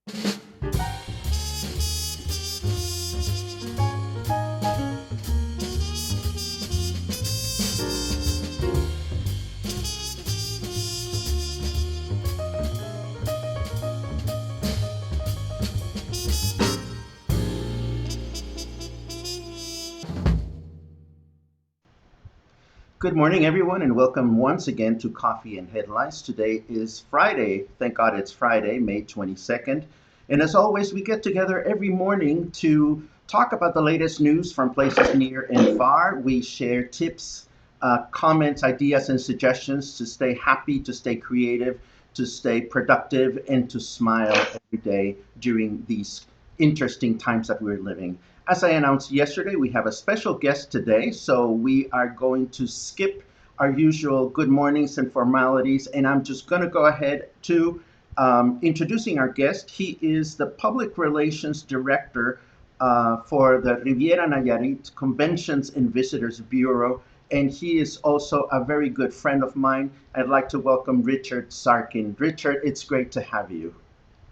Good morning, everyone, and welcome once again to Coffee and Headlines. Today is Friday. Thank God it's Friday, May 22nd. And as always, we get together every morning to talk about the latest news from places near and far. We share tips, comments, ideas, and suggestions to stay happy, to stay creative, to stay productive, and to smile every day during these interesting times that we're living. As I announced yesterday, we have a special guest today, so we are going to skip our usual good mornings and formalities, and I'm just going to go ahead to introducing our guest. He is the Public Relations Director for the Riviera Nayarit Conventions and Visitors Bureau, and he is also a very good friend of mine. I'd like to welcome Richard Zarkin. Richard, it's great to have you.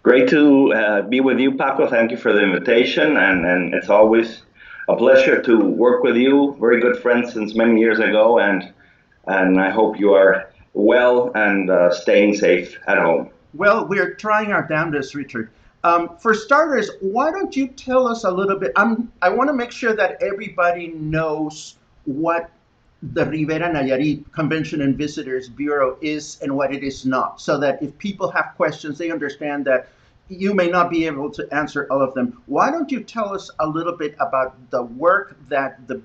Great to be with you, Paco. Thank you for the invitation, and it's always a pleasure to work with you. Very good friends since many years ago, and I hope you are well and staying safe at home. Well, we're trying our damnedest, Richard. For starters, why don't you tell us a little bit? I want to make sure that everybody knows what the Rivera Nayarit Convention and Visitors Bureau is and what it is not, so that if people have questions, they understand that you may not be able to answer all of them. Why don't you tell us a little bit about the work that the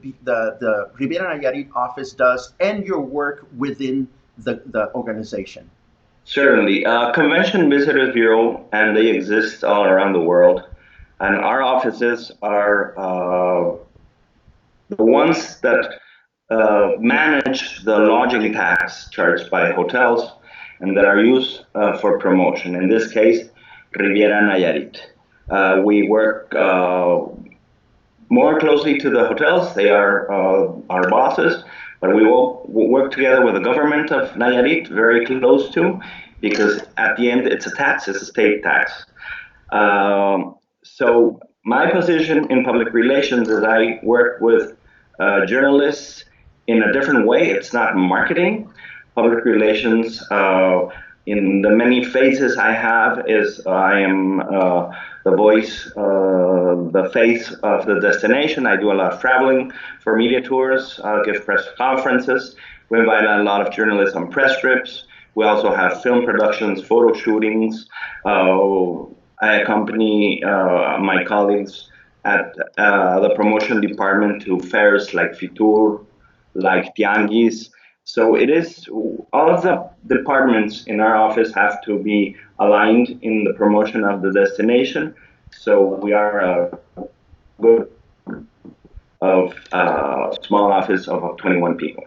Rivera Nayarit office does and your work within the organization? Certainly. Convention Visitors Bureau, and they exist all around the world. And our offices are the ones that manage the lodging tax charged by hotels and that are used for promotion. In this case, Riviera Nayarit. We work more closely to the hotels. They are our bosses, but we will work together with the government of Nayarit, very close to, because at the end it's a tax, it's a state tax. So my position in public relations is I work with journalists in a different way. It's not marketing. Public relations, in the many phases I have, is I am the voice, the face of the destination. I do a lot of traveling for media tours, give press conferences. We invite a lot of journalists on press trips. We also have film productions, photo shootings. I accompany my colleagues at the promotion department to fairs like Fitur, like Tianguis. So it is, all of the departments in our office have to be aligned in the promotion of the destination. So we are a good of small office of 21 people.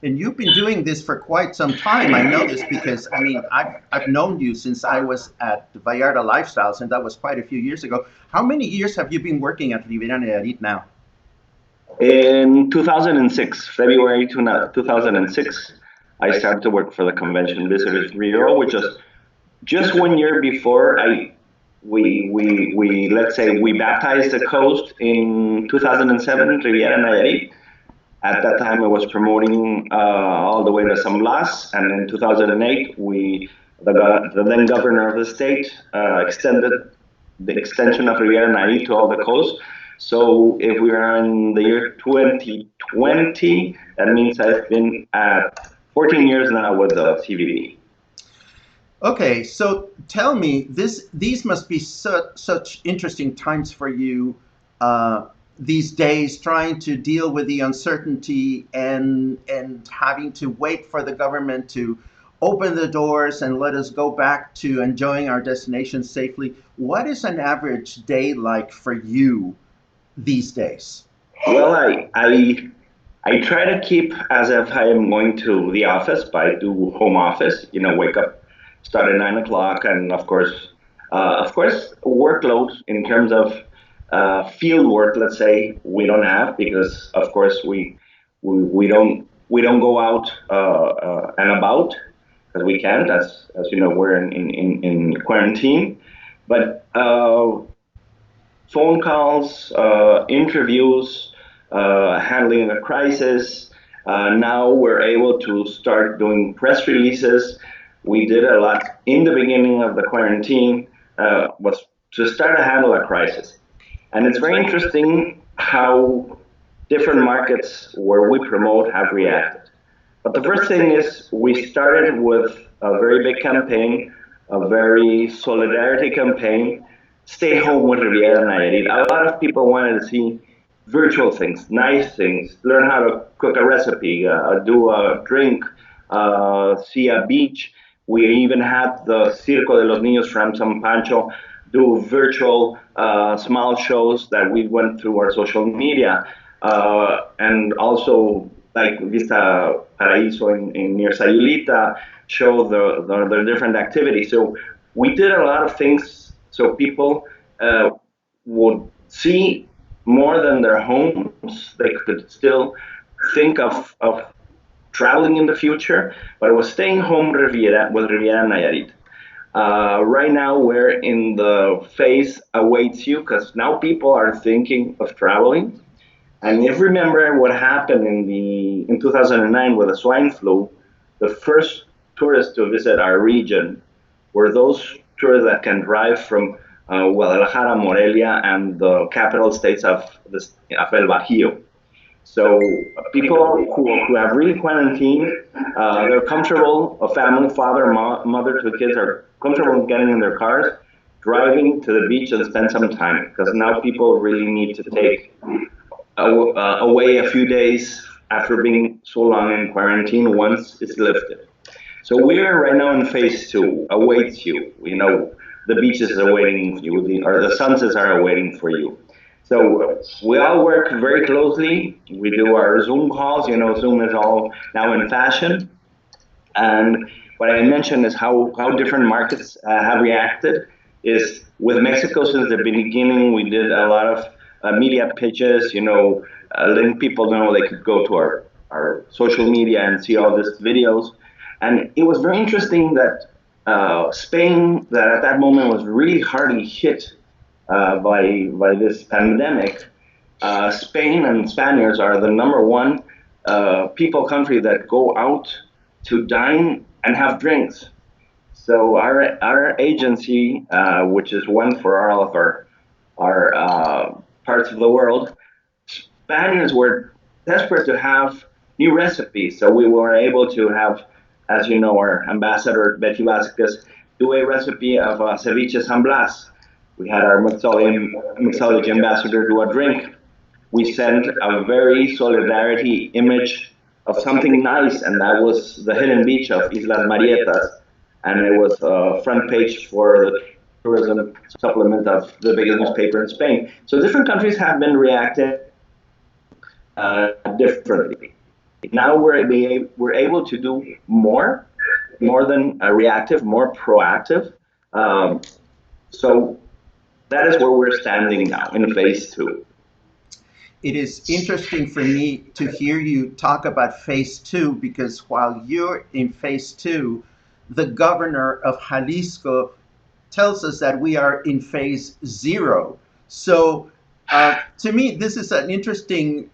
And you've been doing this for quite some time. I know this because I've known you since I was at Vallarta Lifestyles, and that was quite a few years ago. How many years have you been working at Riviera Nayarit now? In 2006, February 2006, I started to work for the Convention Visitors Bureau, which is just 1 year before we let's say we baptized the coast in 2007, Riviera Nayarit. At that time, I was promoting all the way to San Blas, and in 2008, the then governor of the state extended the extension of Riviera Nayarit to all the coast. So if we are in the year 2020, that means I've been at 14 years now with the CVB. Okay, so tell me, these must be such interesting times for you these days, trying to deal with the uncertainty and having to wait for the government to open the doors and let us go back to enjoying our destination safely. What is an average day like for you these days? Well, I try to keep as if I am going to the office, but I do home office. Wake up, start at 9 o'clock, and of course, workload in terms of field work. Let's say we don't have, because of course we don't go out and about, because we can't. As you know, we're in quarantine. But phone calls, interviews, handling a crisis. Now we're able to start doing press releases. We did a lot in the beginning of the quarantine, was to start to handle a crisis. And it's very interesting how different markets where we promote have reacted. But the first thing is we started with a very big campaign, a very solidarity campaign, Stay Home with Riviera Nayarit. A lot of people wanted to see virtual things, nice things, learn how to cook a recipe, do a drink, see a beach. We even had the Circo de los Niños from San Pancho do virtual small shows that we went through our social media. And also like Vista Paraíso in near Sayulita show the different activities. So we did a lot of things so people would see more than their homes. They could still think of traveling in the future, but it was staying home Riviera with Riviera Nayarit. Right now, we're in the phase awaits you because now people are thinking of traveling. And if you remember what happened in 2009 with the swine flu, the first tourists to visit our region were those tourists that can drive from Guadalajara, Morelia, and the capital states of El Bajío. So people who have really quarantined, they're comfortable. A family, father, mother, two kids are comfortable getting in their cars, driving to the beach and spend some time. Because now people really need to take away a few days after being so long in quarantine once it's lifted. So we're right now in phase two, awaits you. You know, the beaches are waiting for you, or the sunsets are waiting for you. So we all work very closely. We do our Zoom calls. You know, Zoom is all now in fashion. And what I mentioned is how different markets have reacted. Is with Mexico since the beginning, we did a lot of media pitches. You know, letting people know they could go to our social media and see all these videos. And it was very interesting that Spain, that at that moment was really hardly hit by this pandemic. Spain and Spaniards are the number one people country that go out to dine and have drinks. So our agency, which is one for all of our parts of the world, Spaniards were desperate to have new recipes. So we were able to have, as you know, our ambassador Betty Vasquez do a recipe of ceviche San Blas. We had our mixology ambassador do a drink. We sent a very solidarity image of something nice, and that was the hidden beach of Islas Marietas, and it was a front page for the tourism supplement of the biggest newspaper in Spain. So different countries have been reacting differently. Now we're able to do more than reactive, more proactive. Um, so that is where we're standing now in phase two. It is interesting for me to hear you talk about phase two because while you're in phase two, the governor of Jalisco tells us that we are in phase zero. So, to me, this is an interesting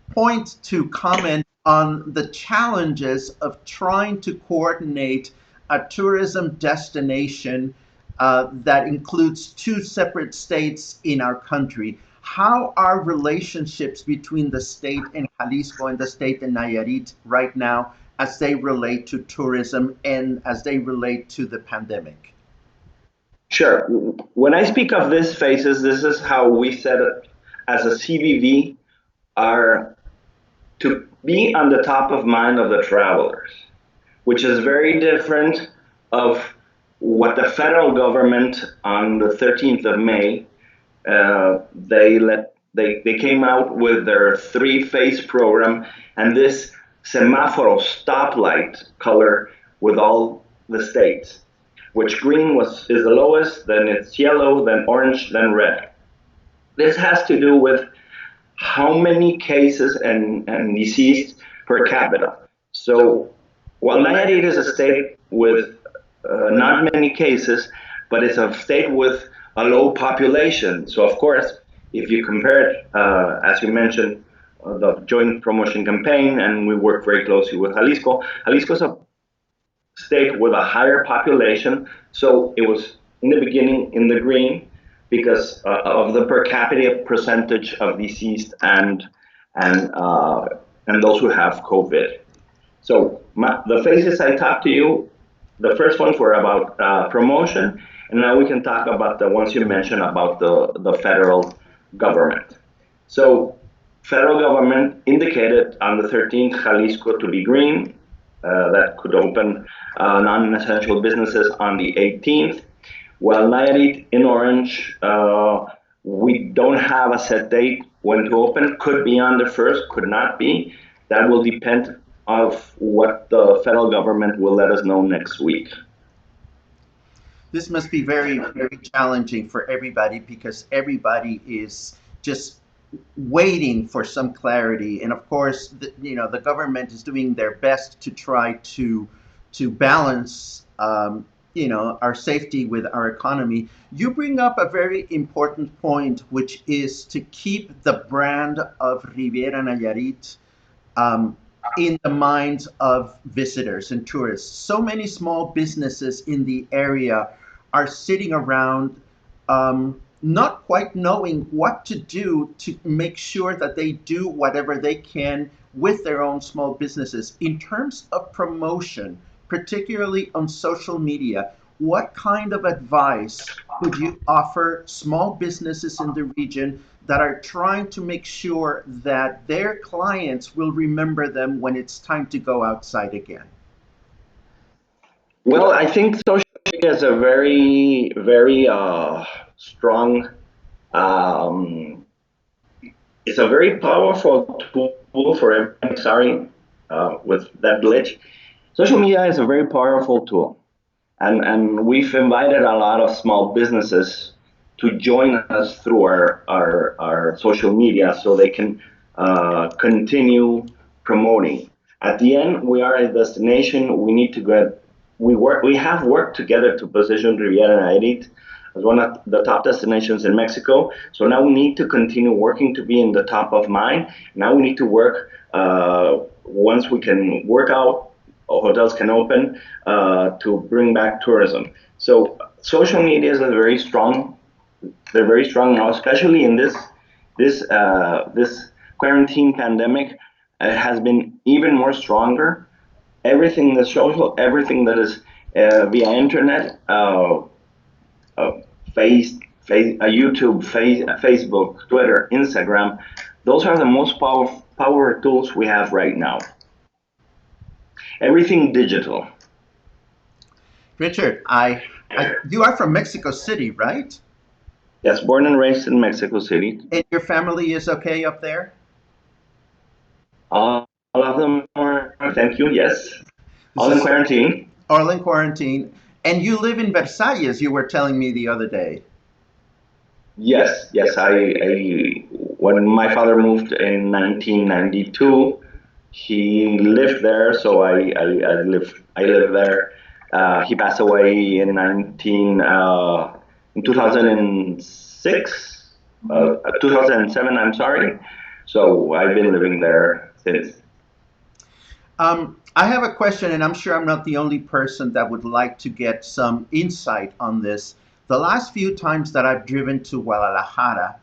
point to comment on the challenges of trying to coordinate a tourism destination that includes two separate states in our country. How are relationships between the state in Jalisco and the state in Nayarit right now as they relate to tourism and as they relate to the pandemic? Sure. When I speak of these phases, this is how we set it as a CVV are to be on the top of mind of the travelers, which is very different of what the federal government on the 13th of May they came out with their three-phase program and this semaphore stoplight color with all the states, which green is the lowest, then it's yellow, then orange, then red. This has to do with how many cases and deceased per capita. So while Nayarit is a state with not many cases, but it's a state with a low population. So of course, if you compare it, as you mentioned, the joint promotion campaign, and we work very closely with Jalisco. Jalisco is a state with a higher population, so it was in the beginning in the green because of the per capita percentage of deceased and and those who have COVID. So the phases I talked to you, the first ones were about promotion, and now we can talk about the ones you mentioned about the federal government. So federal government indicated on the 13th Jalisco to be green, that could open non-essential businesses on the 18th. While Nayarit in orange, we don't have a set date when to open. Could be on the 1st, could not be. That will depend of what the federal government will let us know next week. This must be very, very challenging for everybody because everybody is just waiting for some clarity. And of course, the government is doing their best to try to balance, our safety with our economy. You bring up a very important point, which is to keep the brand of Riviera Nayarit um, in the minds of visitors and tourists. So many small businesses in the area are sitting around, not quite knowing what to do to make sure that they do whatever they can with their own small businesses. In terms of promotion, particularly on social media, what kind of advice would you offer small businesses in the region that are trying to make sure that their clients will remember them when it's time to go outside again? Well, I think social media is a very, very strong, um, it's a very powerful tool for everybody. Sorry, with that glitch. Social media is a very powerful tool. And we've invited a lot of small businesses to join us through our social media so they can continue promoting. At the end, we are a destination. We need to get, we have worked together to position Riviera Nayarit as one of the top destinations in Mexico. So now we need to continue working to be in the top of mind. Now we need to work, once we can work out, hotels can open, to bring back tourism. So social media is a very strong. They're very strong now, especially in this quarantine pandemic. It has been even more stronger. Everything that's social, everything that is via internet, uh, YouTube, Facebook, Twitter, Instagram. Those are the most power tools we have right now. Everything digital. Richard, you are from Mexico City, right? Yes, born and raised in Mexico City. And your family is okay up there? All of them are, thank you, yes. This All in is quarantine. all in quarantine. And you live in Versailles, you were telling me the other day. Yes, yes. When my father moved in 1992, he lived there, so I live there. He passed away in 2006, 2007. I'm sorry. So I've been living there since. I have a question, and I'm sure I'm not the only person that would like to get some insight on this. The last few times that I've driven to Guadalajara,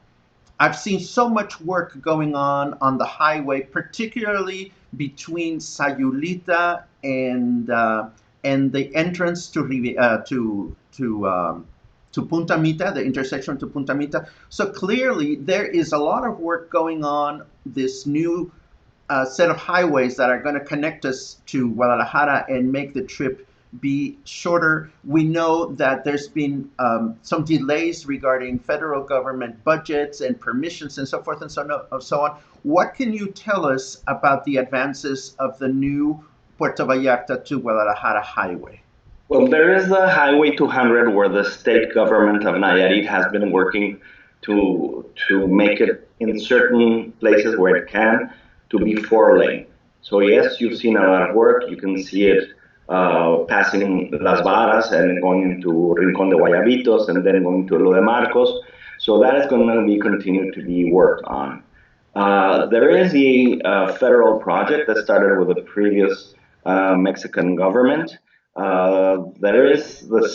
I've seen so much work going on the highway, particularly between Sayulita and the entrance to to Punta Mita, the intersection to Punta Mita. So clearly, there is a lot of work going on. This new set of highways that are going to connect us to Guadalajara and make the trip be shorter. We know that there's been some delays regarding federal government budgets and permissions and so forth and so on. What can you tell us about the advances of the new Puerto Vallarta to Guadalajara highway? Well, there is the Highway 200 where the state government of Nayarit has been working to make it in certain places where it can to be 4 lane. So yes, you've seen a lot of work. You can see it passing Las Varas and going into Rincon de Guayabitos and then going to Lo de Marcos. So that is going to be continued to be worked on. There is a federal project that started with the previous Mexican government. There is the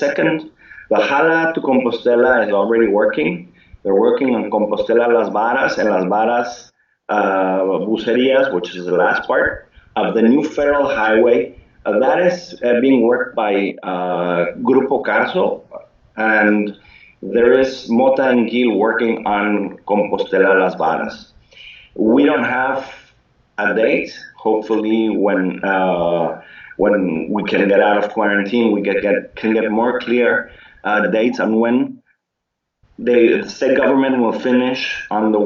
Jala to Compostela is already working. They're working on Compostela Las Varas and Las Varas Bucerias, which is the last part of the new federal highway. That is being worked by Grupo Carso, and there is Mota and Gil working on Compostela Las Varas. We don't have a date. Hopefully, when we can get out of quarantine, we can get more clear dates on when the state government will finish on the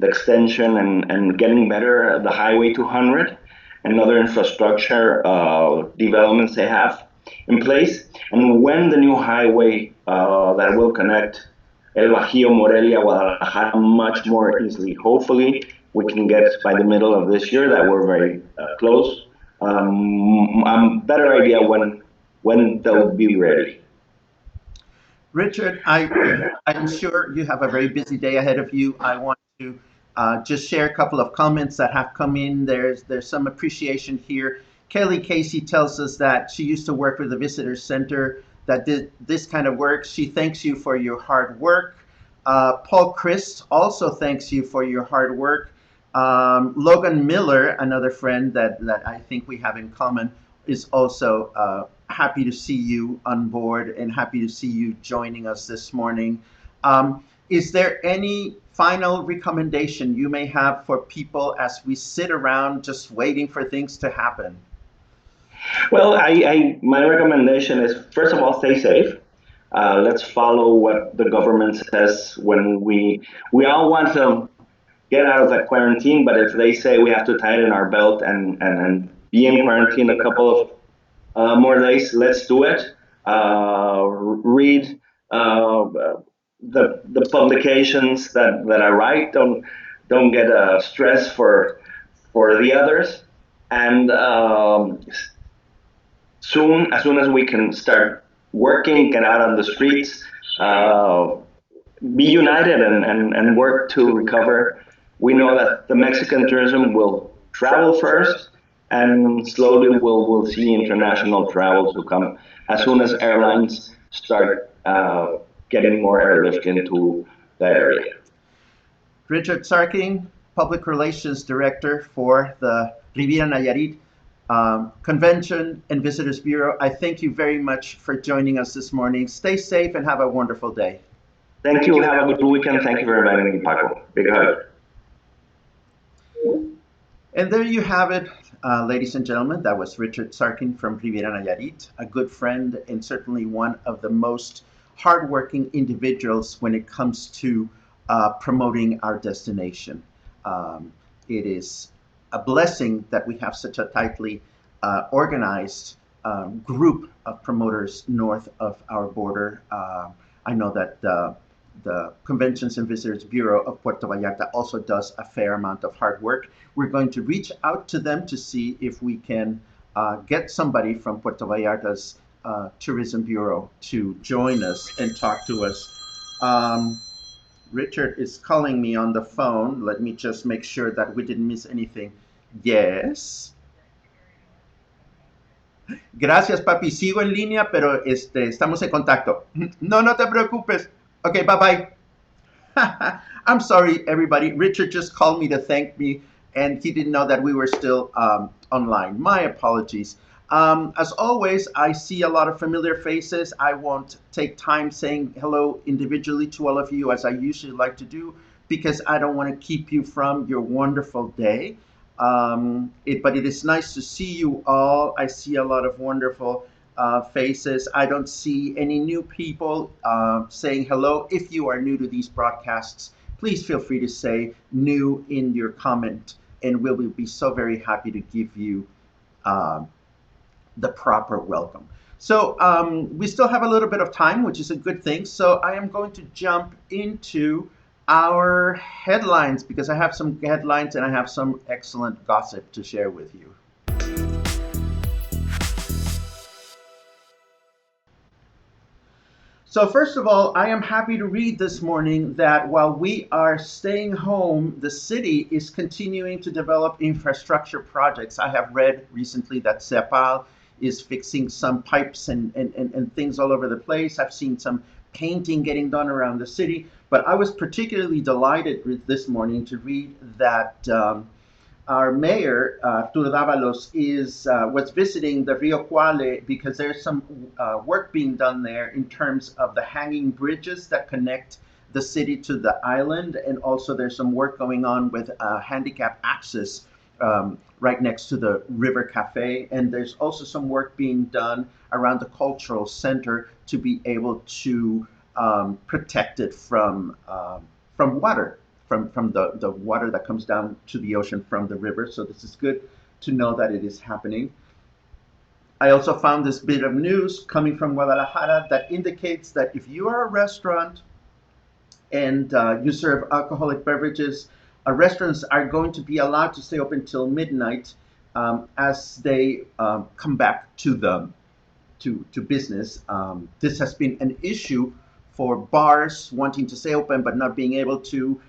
extension and getting better the Highway 200 and other infrastructure developments they have in place, and when the new highway that will connect El Bajío, Morelia, Guadalajara much more easily. Hopefully, we can get by the middle of this year that we're very close. A better idea when they'll be ready. Richard, I'm sure you have a very busy day ahead of you. I want to just share a couple of comments that have come in. There's some appreciation here. Kelly Casey tells us that she used to work with the visitor center that did this kind of work. She thanks you for your hard work. Paul Christ also thanks you for your hard work. Logan Miller, another friend that I think we have in common, is also happy to see you on board and happy to see you joining us this morning. Is there any final recommendation you may have for people as we sit around just waiting for things to happen? Well, my recommendation is first of all, stay safe. Let's follow what the government says when we all want to get out of that quarantine, but if they say we have to tighten our belt and be in quarantine a couple of more days, let's do it. Read the publications that I write. Don't get stressed for the others, and as soon as we can start working, get out on the streets, be united and work to recover. We know that the Mexican tourism will travel first, and slowly we'll see international travel to come as soon as airlines start getting more airlift into the area. Richard Zarkin, Public Relations Director for the Riviera Nayarit Convention and Visitors Bureau. I thank you very much for joining us this morning. Stay safe and have a wonderful day. Thank you. Have a good weekend. Thank you for inviting me, Paco. Big hug. And there you have it, ladies and gentlemen. That was Richard Zarkin from Riviera Nayarit, a good friend and certainly one of the most hardworking individuals when it comes to promoting our destination. It is a blessing that we have such a tightly organized group of promoters north of our border. I know that the Conventions and Visitors Bureau of Puerto Vallarta also does a fair amount of hard work. We're going to reach out to them to see if we can get somebody from Puerto Vallarta's Tourism Bureau to join us and talk to us. Richard is calling me on the phone. Let me just make sure that we didn't miss anything. Yes. Gracias, papi. Sigo en línea, pero estamos en contacto. No, no te preocupes. Okay, bye-bye. I'm sorry, everybody. Richard just called me to thank me, and he didn't know that we were still online. My apologies. As always, I see a lot of familiar faces. I won't take time saying hello individually to all of you as I usually like to do because I don't want to keep you from your wonderful day. But it is nice to see you all. I see a lot of wonderful faces. I don't see any new people saying hello. If you are new to these broadcasts, please feel free to say new in your comment, and we will be so very happy to give you the proper welcome. So we still have a little bit of time, which is a good thing. So I am going to jump into our headlines because I have some headlines and I have some excellent gossip to share with you. So, first of all, I am happy to read this morning that while we are staying home, the city is continuing to develop infrastructure projects. I have read recently that CEPAL is fixing some pipes and things all over the place. I've seen some painting getting done around the city, but I was particularly delighted this morning to read that our mayor, Arturo Davalos, is was visiting the Rio Cuale because there's some work being done there in terms of the hanging bridges that connect the city to the island, and also there's some work going on with handicap access right next to the River Cafe, and there's also some work being done around the cultural center to be able to protect it from water from the water that comes down to the ocean from the river. So this is good to know that it is happening. I also found this bit of news coming from Guadalajara that indicates that if you are a restaurant and you serve alcoholic beverages, restaurants are going to be allowed to stay open till midnight as they come back to to business. This has been an issue for bars wanting to stay open but not being able to.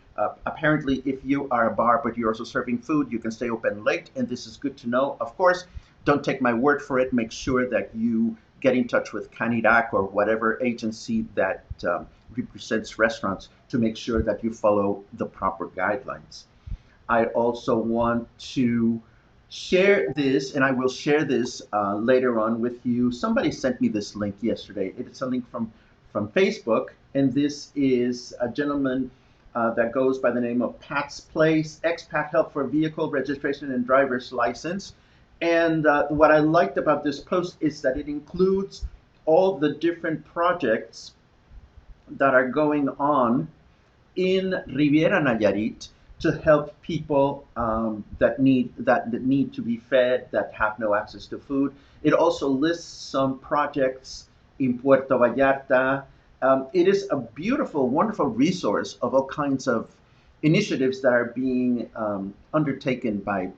Apparently, if you are a bar but you're also serving food, you can stay open late, and this is good to know. Of course, don't take my word for it. Make sure that you get in touch with Canirac or whatever agency that represents restaurants to make sure that you follow the proper guidelines. I also want to share this, and I will share this later on with you. Somebody sent me this link yesterday. It's a link from Facebook, and this is a gentleman that goes by the name of Pat's Place, Expat Help for Vehicle Registration and Driver's License. And what I liked about this post is that it includes all the different projects that are going on in Riviera, Nayarit, to help people that need to be fed, that have no access to food. It also lists some projects in Puerto Vallarta. It is a beautiful, wonderful resource of all kinds of initiatives that are being undertaken by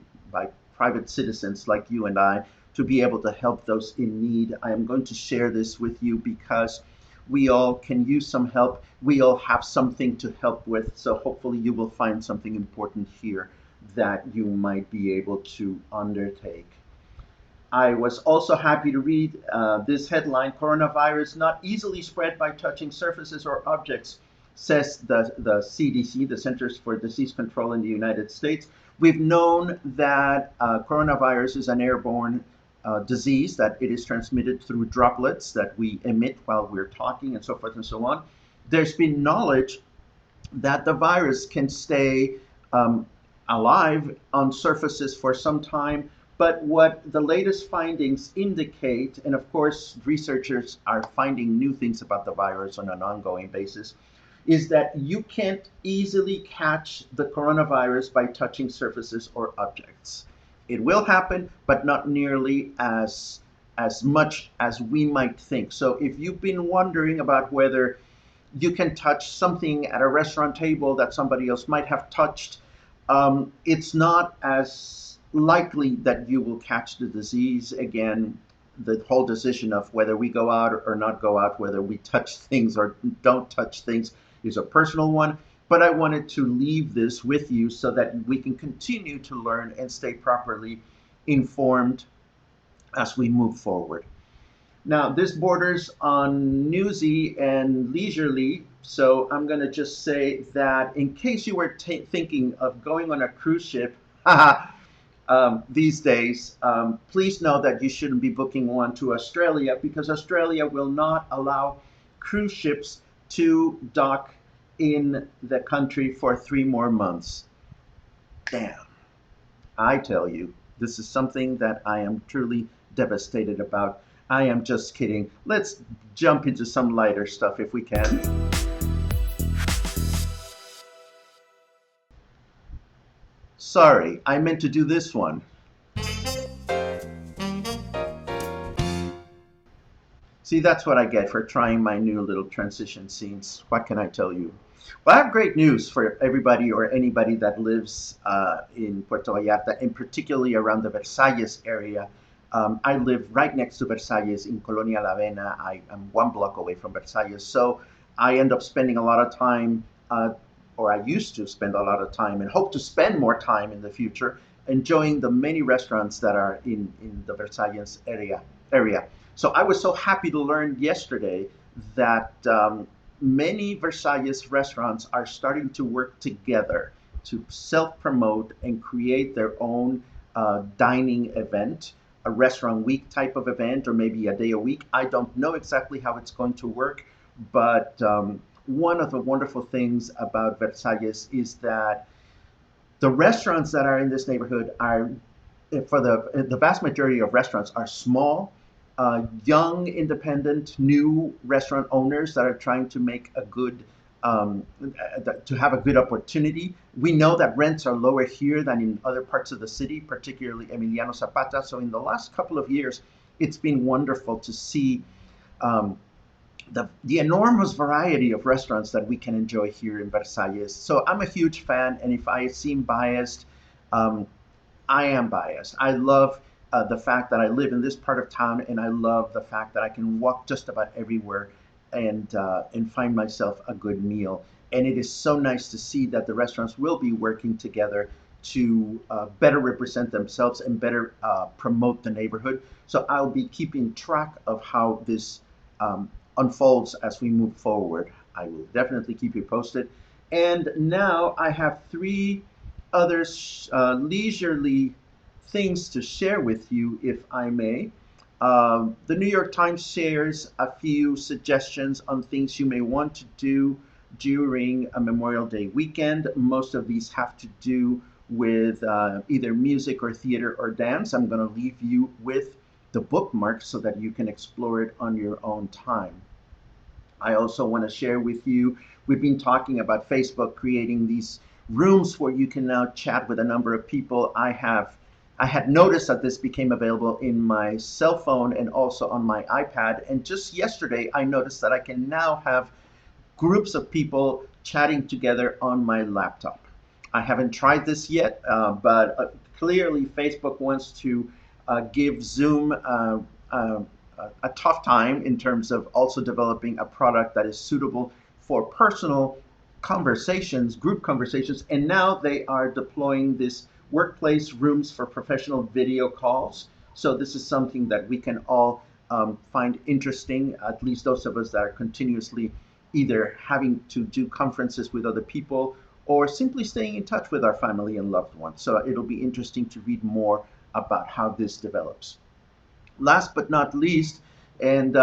private citizens like you and I to be able to help those in need. I am going to share this with you because we all can use some help. We all have something to help with. So hopefully you will find something important here that you might be able to undertake. I was also happy to read this headline: coronavirus not easily spread by touching surfaces or objects, says the CDC, the Centers for Disease Control in the United States. We've known that coronavirus is an airborne disease, that it is transmitted through droplets that we emit while we're talking and so forth and so on. There's been knowledge that the virus can stay alive on surfaces for some time. But what the latest findings indicate, and of course, researchers are finding new things about the virus on an ongoing basis, is that you can't easily catch the coronavirus by touching surfaces or objects. It will happen, but not nearly as much as we might think. So if you've been wondering about whether you can touch something at a restaurant table that somebody else might have touched, it's not as likely that you will catch the disease. Again, the whole decision of whether we go out or not go out, whether we touch things or don't touch things, is a personal one. But I wanted to leave this with you so that we can continue to learn and stay properly informed as we move forward. Now, this borders on newsy and leisurely, so I'm going to just say that in case you were thinking of going on a cruise ship these days, please know that you shouldn't be booking one to Australia, because Australia will not allow cruise ships to dock in the country for 3 more months. Damn. I tell you, this is something that I am truly devastated about. I am just kidding. Let's jump into some lighter stuff if we can. Sorry, I meant to do this one. See, that's what I get for trying my new little transition scenes. What can I tell you? Well, I have great news for everybody or anybody that lives in Puerto Vallarta, and particularly around the Versalles area. I live right next to Versalles in Colonia La Avena. I am 1 block away from Versalles. So I end up spending a lot of time, or I used to spend a lot of time and hope to spend more time in the future enjoying the many restaurants that are in the Versalles area. So I was so happy to learn yesterday that many Versalles restaurants are starting to work together to self promote and create their own dining event, a restaurant week type of event, or maybe a day a week. I don't know exactly how it's going to work, but one of the wonderful things about Versalles is that the restaurants that are in this neighborhood are, for the vast majority of restaurants, are small, young, independent, new restaurant owners that are trying to make a good, to have a good opportunity. We know that rents are lower here than in other parts of the city, particularly Emiliano Zapata. So in the last couple of years, it's been wonderful to see um, the enormous variety of restaurants that we can enjoy here in Versalles. So I'm a huge fan, and if I seem biased, um, I am biased. I love the fact that I live in this part of town, and I love the fact that I can walk just about everywhere and find myself a good meal. And it is so nice to see that the restaurants will be working together to better represent themselves and better promote the neighborhood. So I'll be keeping track of how this um, unfolds as we move forward. I will definitely keep you posted. And now I have three other leisurely things to share with you, if I may. The New York Times shares a few suggestions on things you may want to do during a Memorial Day weekend. Most of these have to do with either music or theater or dance. I'm going to leave you with the bookmark so that you can explore it on your own time. I also want to share with you, we've been talking about Facebook creating these rooms where you can now chat with a number of people. I had noticed that this became available in my cell phone and also on my iPad. And just yesterday, I noticed that I can now have groups of people chatting together on my laptop. I haven't tried this yet, but clearly Facebook wants to give Zoom uh, a tough time in terms of also developing a product that is suitable for personal conversations, group conversations, and now they are deploying this workplace rooms for professional video calls. So this is something that we can all find interesting, at least those of us that are continuously either having to do conferences with other people or simply staying in touch with our family and loved ones. So it'll be interesting to read more about how this develops. Last but not least, and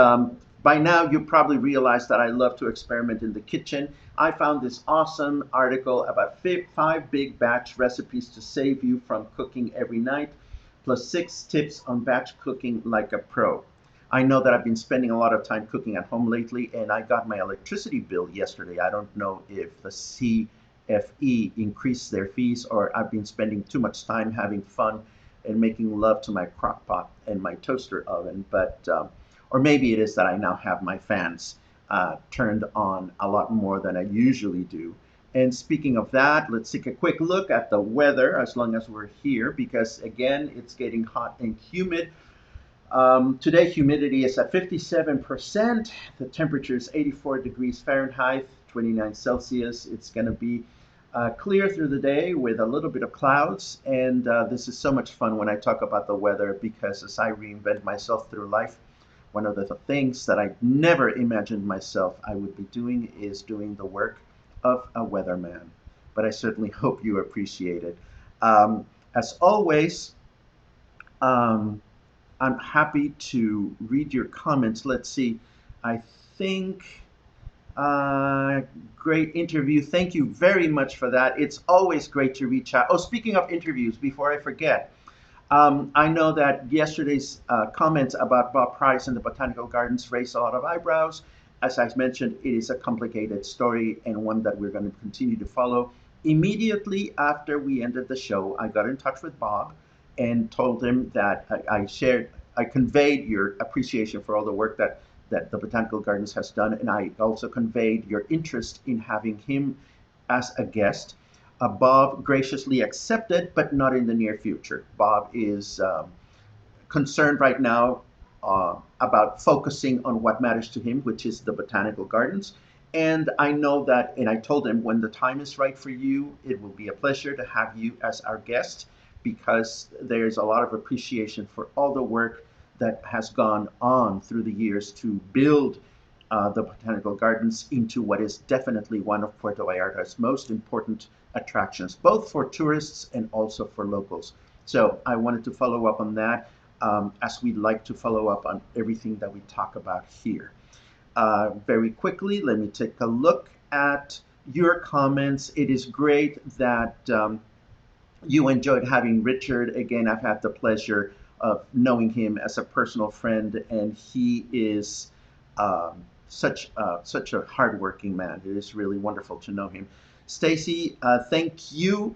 by now you probably realize that I love to experiment in the kitchen. I found this awesome article about 5 big batch recipes to save you from cooking every night, plus 6 tips on batch cooking like a pro. I know that I've been spending a lot of time cooking at home lately, and I got my electricity bill yesterday. I don't know if the CFE increased their fees or I've been spending too much time having fun and making love to my crock pot and my toaster oven, but or maybe it is that I now have my fans turned on a lot more than I usually do. And speaking of that, let's take a quick look at the weather as long as we're here, because again, it's getting hot and humid. Today, humidity is at 57%. The temperature is 84 degrees Fahrenheit, 29 Celsius. It's going to be clear through the day with a little bit of clouds. And this is so much fun when I talk about the weather because as I reinvent myself through life, one of the things that I never imagined myself I would be doing is doing the work of a weatherman. But I certainly hope you appreciate it. As always, um, I'm happy to read your comments. Let's see. I think uh, great interview. Thank you very much for that. It's always great to reach out. Oh, speaking of interviews, before I forget, I know that yesterday's comments about Bob Price and the Botanical Gardens raised a lot of eyebrows. As I mentioned, it is a complicated story and one that we're going to continue to follow. Immediately after we ended the show, I got in touch with Bob and told him that I conveyed your appreciation for all the work that the Botanical Gardens has done, and I also conveyed your interest in having him as a guest. Bob graciously accepted, but not in the near future. Bob is concerned right now about focusing on what matters to him, which is the botanical gardens. And I know that, and I told him when the time is right for you, it will be a pleasure to have you as our guest because there's a lot of appreciation for all the work that has gone on through the years to build the botanical gardens into what is definitely one of Puerto Vallarta's most important attractions, both for tourists and also for locals. So I wanted to follow up on that as we like to follow up on everything that we talk about here. Very quickly, let me take a look at your comments. It is great that you enjoyed having Richard. Again, I've had the pleasure of knowing him as a personal friend, and he is such a hardworking man. It is really wonderful to know him. Stacy, thank you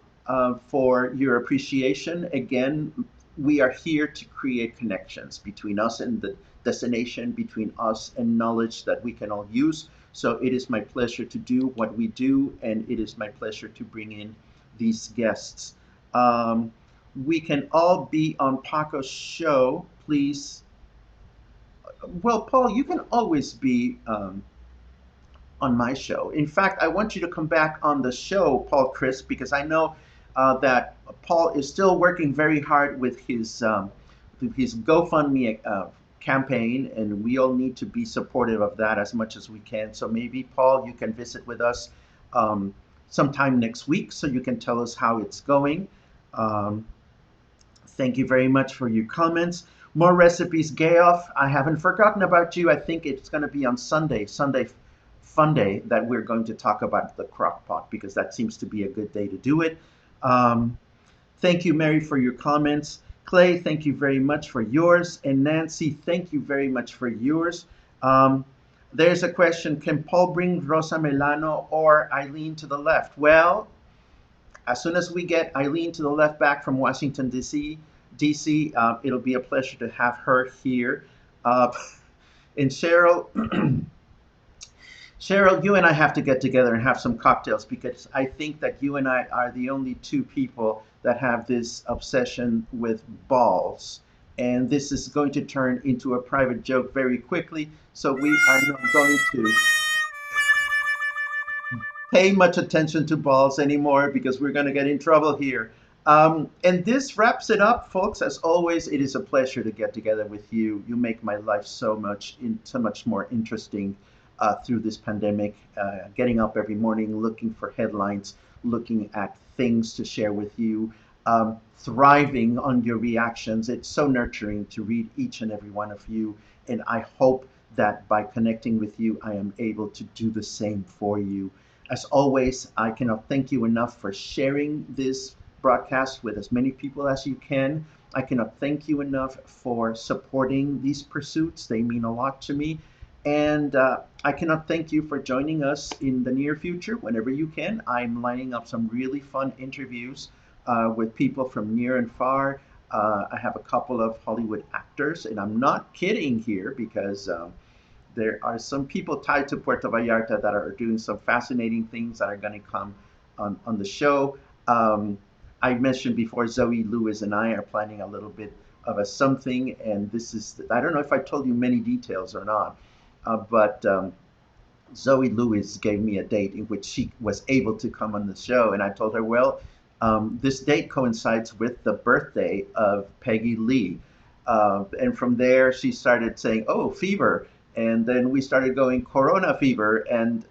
for your appreciation. Again, we are here to create connections between us and the destination, between us and knowledge that we can all use. So it is my pleasure to do what we do, and it is my pleasure to bring in these guests. Um, we can all be on Paco's show, please. Well, Paul, you can always be on my show. In fact, I want you to come back on the show, Paul Chris, because I know that Paul is still working very hard with his GoFundMe campaign, and we all need to be supportive of that as much as we can. So maybe, Paul, you can visit with us um, sometime next week so you can tell us how it's going. Um, Thank you very much for your comments. More recipes, Gayoff. I haven't forgotten about you. I think it's going to be on Sunday Fun Day, that we're going to talk about the crock pot because that seems to be a good day to do it. Um, Thank you, Mary, for your comments. Clay, thank you very much for yours. And Nancy, thank you very much for yours. Um, there's a question. Can Paul bring Rosa Milano or Eileen to the left? Well, as soon as we get Eileen to the left back from Washington, D.C., it'll be a pleasure to have her here. Uh, and Cheryl, Cheryl, you and I have to get together and have some cocktails because I think that you and I are the only two people that have this obsession with balls. And this is going to turn into a private joke very quickly. So we are not going to pay much attention to balls anymore because we're going to get in trouble here. And this wraps it up, folks. As always, it is a pleasure to get together with you. You make my life so much more interesting through this pandemic. Getting up every morning, looking for headlines, looking at things to share with you, thriving on your reactions. It's so nurturing to read each and every one of you, and I hope that by connecting with you, I am able to do the same for you. As always, I cannot thank you enough for sharing this broadcast with as many people as you can. I cannot thank you enough for supporting these pursuits. They mean a lot to me. And I cannot thank you for joining us in the near future whenever you can. I'm lining up some really fun interviews with people from near and far. I have a couple of Hollywood actors, and I'm not kidding here because there are some people tied to Puerto Vallarta that are doing some fascinating things that are going to come on the show. Um, I mentioned before, Zoe Lewis and I are planning a little bit of a something, and this is, I don't know if I told you many details or not, but Zoe Lewis gave me a date in which she was able to come on the show, and I told her, well, this date coincides with the birthday of Peggy Lee. And from there, she started saying, oh, fever. And then we started going Corona fever. And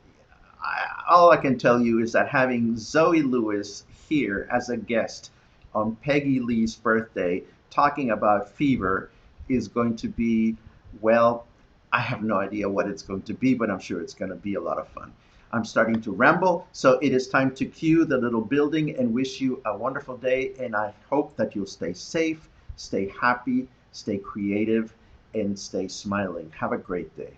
all I can tell you is that having Zoe Lewis here as a guest on Peggy Lee's birthday talking about fever is going to be, well, I have no idea what it's going to be, but I'm sure it's going to be a lot of fun. I'm starting to ramble, so it is time to cue the little building and wish you a wonderful day. And I hope that you'll stay safe, stay happy, stay creative, and stay smiling. Have a great day.